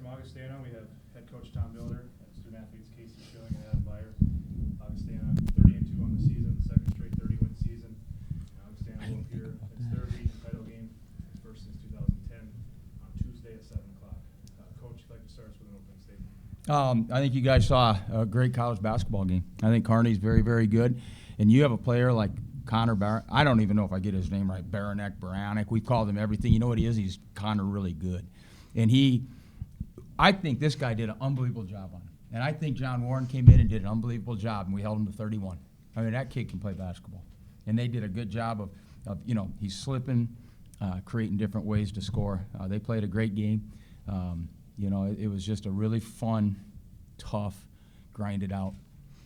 Augustana, we have head coach Tom Bilder, and student athletes Casey Schilling and Adam Byer. Augustana 30-2 on the season, second straight 30-win season. Augustana will appear in its third region title game, first since 2010, on Tuesday at 7 o'clock. Coach, you'd like to start us with an opening statement? I think you guys saw a great college basketball game. I think Kearney's very, very good. And you have a player like Connor I don't even know if I get his name right, Baranek. We've called him everything. You know what he is? He's Connor really good. And I think this guy did an unbelievable job on him. And I think John Warren came in and did an unbelievable job, and we held him to 31. I mean, that kid can play basketball. And they did a good job of he's slipping, creating different ways to score. They played a great game. It was just a really fun, tough, grinded out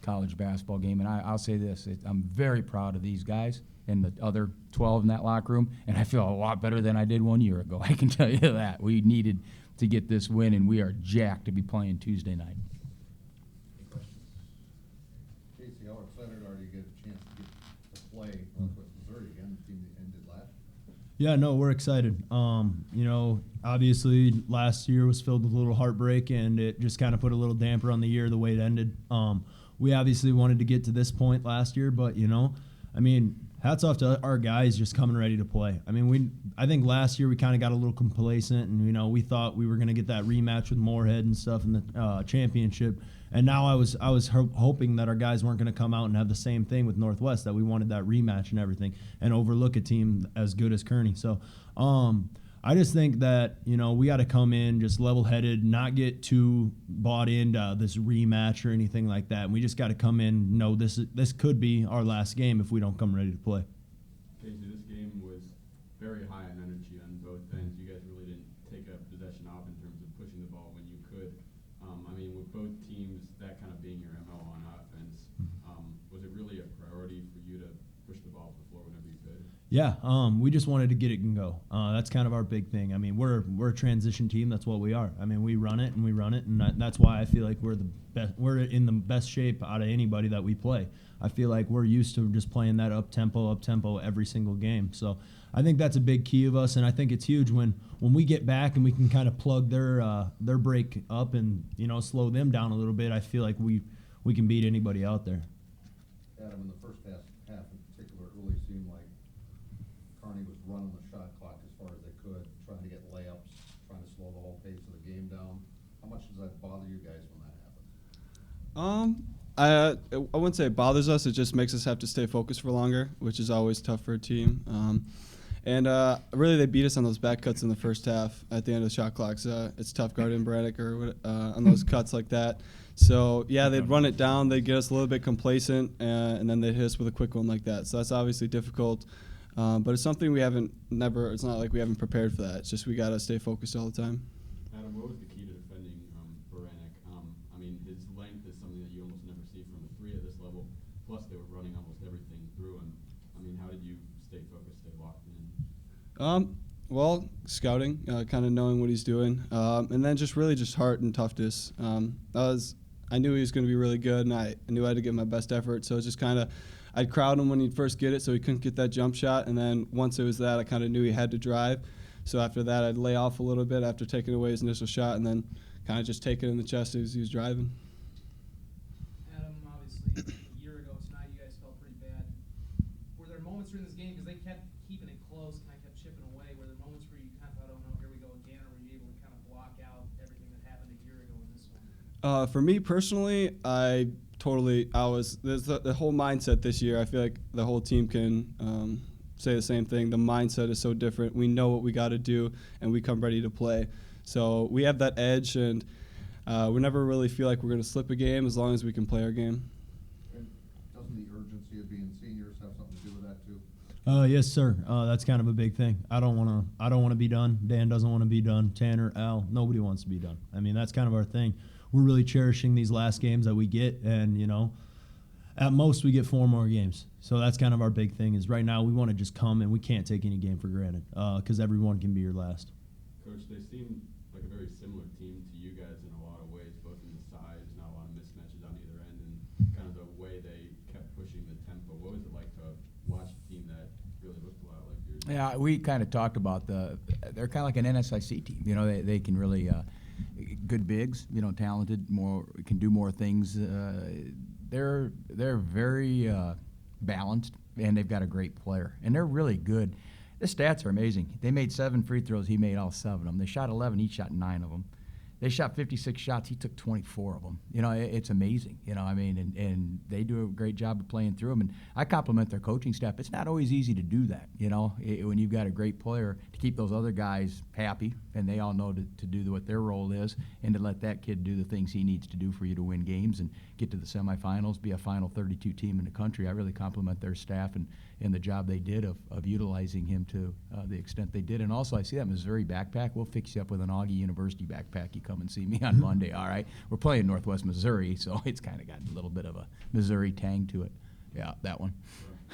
college basketball game. And I'll say this, I'm very proud of these guys and the other 12 in that locker room, and I feel a lot better than I did 1 year ago. I can tell you that. We needed to get this win, and we are jacked to be playing Tuesday night. Any questions? Casey, how excited are you to get a chance to get to play Northwest Missouri again, the team that ended last? Yeah, no, we're excited. Obviously last year was filled with a little heartbreak, and it just kind of put a little damper on the year the way it ended. We obviously wanted to get to this point last year, but hats off to our guys just coming ready to play. I think last year we kind of got a little complacent, and we thought we were going to get that rematch with Moorhead and stuff in the championship. And now I was hoping that our guys weren't going to come out and have the same thing with Northwest, that we wanted that rematch and everything, and overlook a team as good as Kearney. So I just think that we got to come in just level-headed, not get too bought into this rematch or anything like that. And we just got to come in, this could be our last game if we don't come ready to play. Casey, this game was very high in energy on both ends. You guys really didn't take a possession off in terms of pushing the ball when you could. With both teams, that kind of being your MO on offense, was it really a priority for you to push the ball to the floor whenever you could? Yeah, we just wanted to get it and go. That's kind of our big thing. We're a transition team. That's what we are. We run it, and that's why I feel like we're the best. We're in the best shape out of anybody that we play. I feel like we're used to just playing that up tempo every single game. So I think that's a big key of us, and I think it's huge when we get back and we can kind of plug their break up and slow them down a little bit. I feel like we can beat anybody out there. Adam, in the first half in particular, it really seemed like Kearney was running the shot clock as far as they could, trying to get layups, trying to slow the whole pace of the game down. How much does that bother you guys when that happens? I wouldn't say it bothers us. It just makes us have to stay focused for longer, which is always tough for a team. Really, they beat us on those back cuts in the first half at the end of the shot clocks. It's tough guarding Braddock on those cuts like that. So, yeah, they'd run it down. They'd get us a little bit complacent, and then they'd hit us with a quick one like that. So that's obviously difficult. But it's something it's not like we haven't prepared for that. It's just we got to stay focused all the time. Adam, what was the key to defending Baranek? His length is something that you almost never see from a three at this level. Plus, they were running almost everything through him. How did you stay focused, stay locked in? Well, scouting, kind of knowing what he's doing, and then just heart and toughness. I knew he was going to be really good, and I knew I had to give my best effort. So it's just kind of, I'd crowd him when he'd first get it, so he couldn't get that jump shot. And then once it was that, I kind of knew he had to drive. So after that, I'd lay off a little bit after taking away his initial shot, and then kind of just take it in the chest as he was driving. Adam, obviously, a year ago tonight, you guys felt pretty bad. Were there moments during this game, because they kept keeping it close and I kept chipping away, were there moments where you kind of thought, oh no, here we go again, or were you able to kind of block out everything that happened a year ago in this one? For me personally, the whole mindset this year, I feel like the whole team can say the same thing. The mindset is so different. We know what we got to do, and we come ready to play. So we have that edge, and we never really feel like we're going to slip a game as long as we can play our game. And doesn't the urgency of being seniors have something to do with that too? Yes, sir. That's kind of a big thing. I don't want to be done. Dan doesn't want to be done. Tanner, Al, nobody wants to be done. That's kind of our thing. We're really cherishing these last games that we get, and at most we get 4 more games. So that's kind of our big thing. Is right now we want to just come, and we can't take any game for granted because everyone can be your last. Coach, they seem like a very similar team to you guys in a lot of ways, both in the size, not a lot of mismatches on either end, and kind of the way they kept pushing the tempo. What was it like to watch a team that really looked a lot like yours? Yeah, we kind of talked about they're kind of like an NSIC team. They can really good bigs, talented, can do more things. They're very balanced, and they've got a great player, and they're really good. The stats are amazing. They made 7 free throws. He made all 7 of them. They shot 11. He shot 9 of them. They shot 56 shots. He took 24 of them. It's amazing. And they do a great job of playing through them. And I compliment their coaching staff. It's not always easy to do that. When you've got a great player, to keep those other guys happy, and they all know to do what their role is, and to let that kid do the things he needs to do for you to win games and get to the semifinals, be a Final 32 team in the country. I really compliment their staff and the job they did of utilizing him to the extent they did. And also, I see that Missouri backpack. We'll fix you up with an Augie University backpack. You come and see me on Monday, all right? We're playing Northwest Missouri, so it's kind of got a little bit of a Missouri tang to it. Yeah, that one.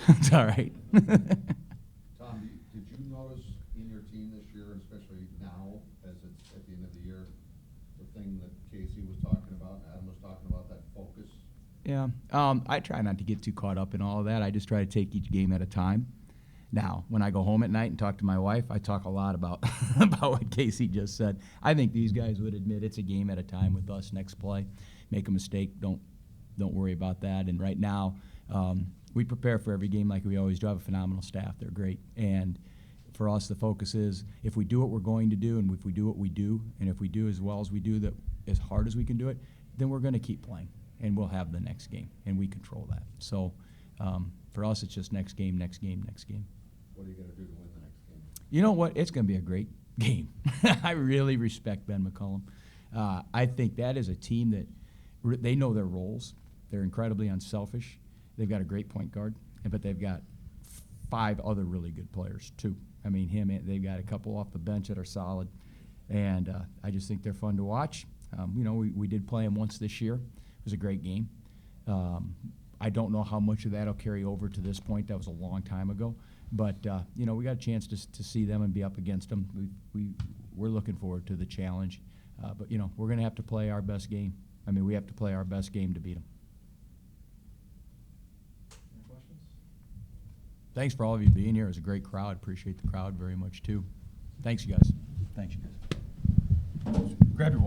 It's all right. Tom, did you notice in your team this year, and especially now, as it's at the end of the year, the thing that Casey was talking about, Adam was talking about, that focus? Yeah, I try not to get too caught up in all of that. I just try to take each game at a time. Now, when I go home at night and talk to my wife, I talk a lot about about what Casey just said. I think these guys would admit it's a game at a time with us. Next play, make a mistake, don't worry about that. And right now, we prepare for every game like we always do. I have a phenomenal staff. They're great. And for us, the focus is if we do what we're going to do, and if we do what we do, and if we do as well as we do, that as hard as we can do it, then we're going to keep playing, and we'll have the next game, and we control that. So for us, it's just next game, next game, next game. What are you going to do to win the next game? You know what? It's going to be a great game. I really respect Ben McCullum. I think that is a team that they know their roles. They're incredibly unselfish. They've got a great point guard, but they've got 5 other really good players too. I mean, they've got a couple off the bench that are solid, and I just think they're fun to watch. We did play them once this year. It was a great game. I don't know how much of that will carry over to this point. That was a long time ago. But, we got a chance to see them and be up against them. We're looking forward to the challenge. But, we're going to have to play our best game. I mean, we have to play our best game to beat them. Any questions? Thanks for all of you being here. It was a great crowd. Appreciate the crowd very much, too. Thanks, you guys. Thanks, you guys. Grab your